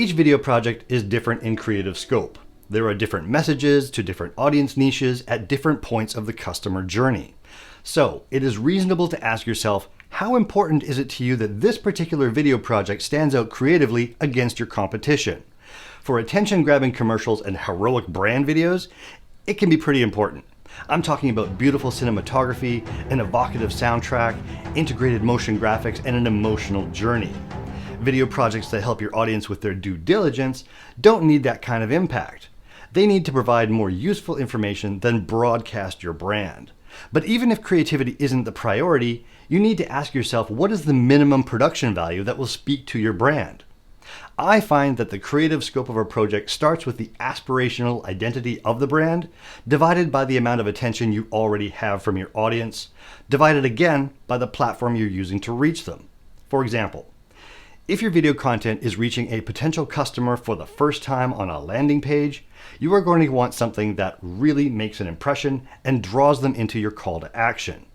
Each video project is different in creative scope. There are different messages to different audience niches at different points of the customer journey. So it is reasonable to ask yourself, how important is it to you that this particular video project stands out creatively against your competition? For attention-grabbing commercials and heroic brand videos, it can be pretty important. I'm talking about beautiful cinematography, an evocative soundtrack, integrated motion graphics, and an emotional journey. Video projects that help your audience with their due diligence don't need that kind of impact. They need to provide more useful information than broadcast your brand. But even if creativity isn't the priority, you need to ask yourself, what is the minimum production value that will speak to your brand? I find that the creative scope of a project starts with the aspirational identity of the brand, divided by the amount of attention you already have from your audience, divided again by the platform you're using to reach them. For example, if your video content is reaching a potential customer for the first time on a landing page, you are going to want something that really makes an impression and draws them into your call to action.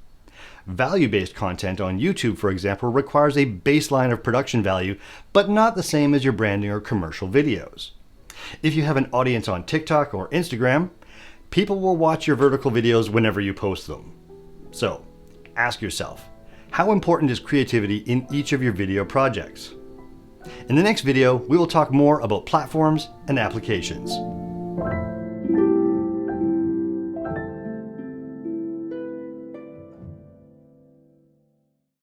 Value-based content on YouTube, for example, requires a baseline of production value, but not the same as your branding or commercial videos. If you have an audience on TikTok or Instagram, people will watch your vertical videos whenever you post them. So, ask yourself, how important is creativity in each of your video projects? In the next video, we will talk more about platforms and applications.